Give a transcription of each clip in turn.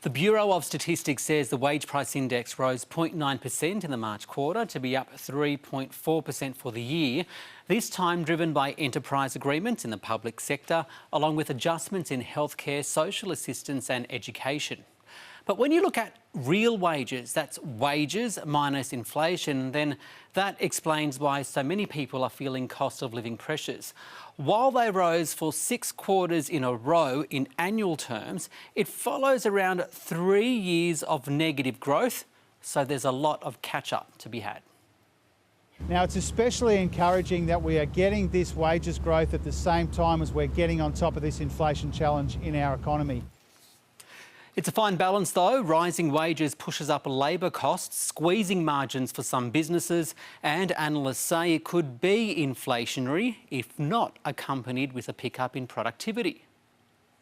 The Bureau of Statistics says the wage price index rose 0.9% in the March quarter to be up 3.4% for the year, this time driven by enterprise agreements in the public sector, along with adjustments in healthcare, social assistance and education. But when you look at real wages, that's wages minus inflation, then that explains why so many people are feeling cost of living pressures. While they rose for 6 quarters in a row in annual terms, it follows around 3 years of negative growth, so there's a lot of catch-up to be had. Now, it's especially encouraging that we are getting this wages growth at the same time as we're getting on top of this inflation challenge in our economy. It's a fine balance though. Rising wages pushes up labour costs, squeezing margins for some businesses, and analysts say it could be inflationary if not accompanied with a pickup in productivity.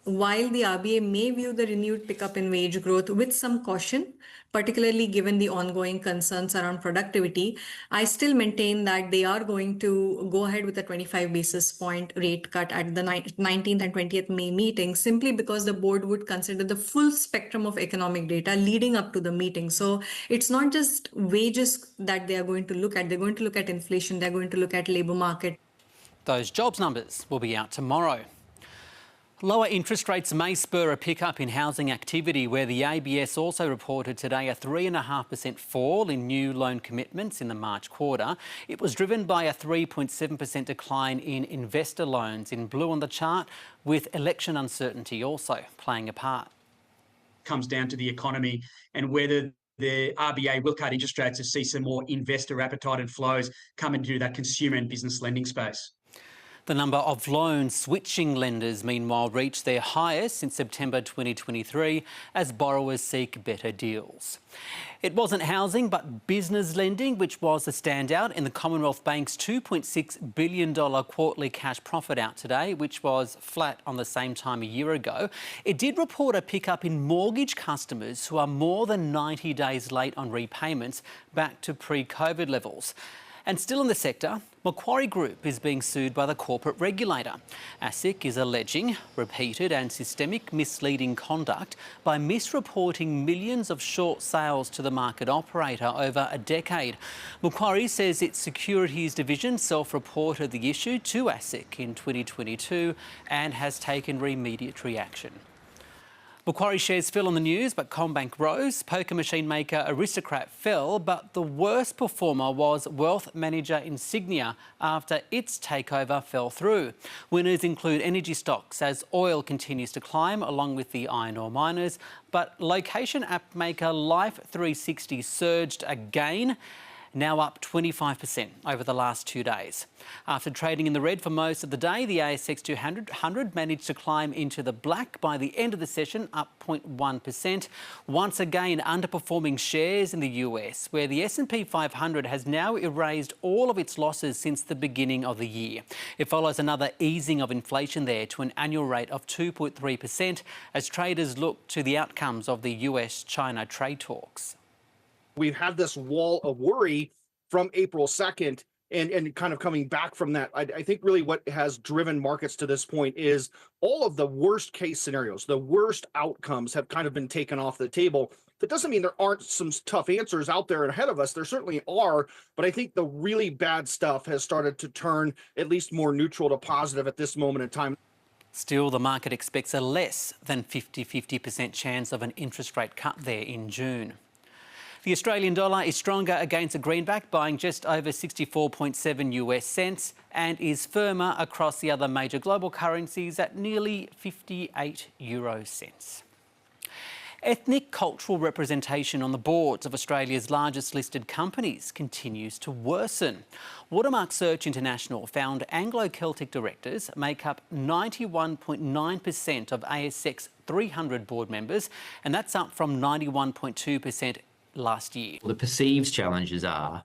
While the RBA may view the renewed pickup in wage growth with some caution, particularly given the ongoing concerns around productivity, I still maintain that they are going to go ahead with a 25 basis point rate cut at the 19th and 20th May meeting, simply because the board would consider the full spectrum of economic data leading up to the meeting. So it's not just wages that they are going to look at. They're going to look at inflation. They're going to look at labour market. Those jobs numbers will be out tomorrow. Lower interest rates may spur a pickup in housing activity, where the ABS also reported today a 3.5% fall in new loan commitments in the March quarter. It was driven by a 3.7% decline in investor loans in blue on the chart, with election uncertainty also playing a part. Comes down to the economy and whether the RBA will cut interest rates to see some more investor appetite and flows come into that consumer and business lending space. The number of loan switching lenders, meanwhile, reached their highest since September 2023 as borrowers seek better deals. It wasn't housing but business lending which was the standout in the Commonwealth Bank's $2.6 billion quarterly cash profit out today, which was flat on the same time a year ago. It did report a pickup in mortgage customers who are more than 90 days late on repayments, back to pre-COVID levels. And still in the sector, Macquarie Group is being sued by the corporate regulator. ASIC is alleging repeated and systemic misleading conduct by misreporting millions of short sales to the market operator over a decade. Macquarie says its securities division self-reported the issue to ASIC in 2022 and has taken remediatory action. Macquarie shares fell on the news, but CommBank rose. Poker machine maker Aristocrat fell, but the worst performer was wealth manager Insignia after its takeover fell through. Winners include energy stocks as oil continues to climb, along with the iron ore miners. But location app maker Life360 surged again, now up 25% over the last 2 days. After trading in the red for most of the day, the ASX 200 managed to climb into the black by the end of the session, up 0.1%. Once again, underperforming shares in the US, where the S&P 500 has now erased all of its losses since the beginning of the year. It follows another easing of inflation there to an annual rate of 2.3% as traders look to the outcomes of the US-China trade talks. We've had this wall of worry from April 2nd and kind of coming back from that. I think really what has driven markets to this point is all of the worst case scenarios, the worst outcomes have kind of been taken off the table. That doesn't mean there aren't some tough answers out there ahead of us. There certainly are, but I think the really bad stuff has started to turn at least more neutral to positive at this moment in time. Still, the market expects a less than 50% chance of an interest rate cut there in June. The Australian dollar is stronger against the greenback, buying just over 64.7 US cents, and is firmer across the other major global currencies at nearly 58 euro cents. Ethnic cultural representation on the boards of Australia's largest listed companies continues to worsen. Watermark Search International found Anglo-Celtic directors make up 91.9% of ASX 300 board members, and that's up from 91.2% last year. The perceived challenges are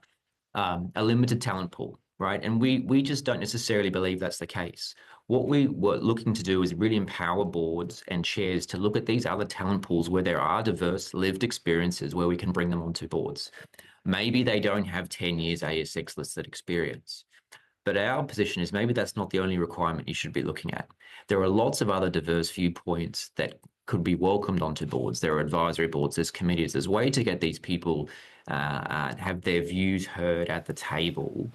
a limited talent pool, right? And we just don't necessarily believe that's the case. What we were looking to do is really empower boards and chairs to look at these other talent pools where there are diverse lived experiences where we can bring them onto boards. Maybe they don't have 10 years ASX listed experience. But our position is maybe that's not the only requirement you should be looking at. There are lots of other diverse viewpoints that could be welcomed onto boards. There are advisory boards, there's committees, there's a way to get these people have their views heard at the table.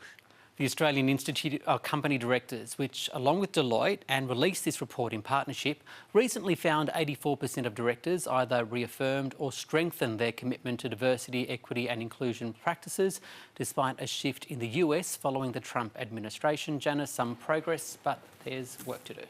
The Australian Institute of Company Directors, which, along with Deloitte, and released this report in partnership, recently found 84% of directors either reaffirmed or strengthened their commitment to diversity, equity and inclusion practices, despite a shift in the US following the Trump administration. Janice, some progress, but there's work to do.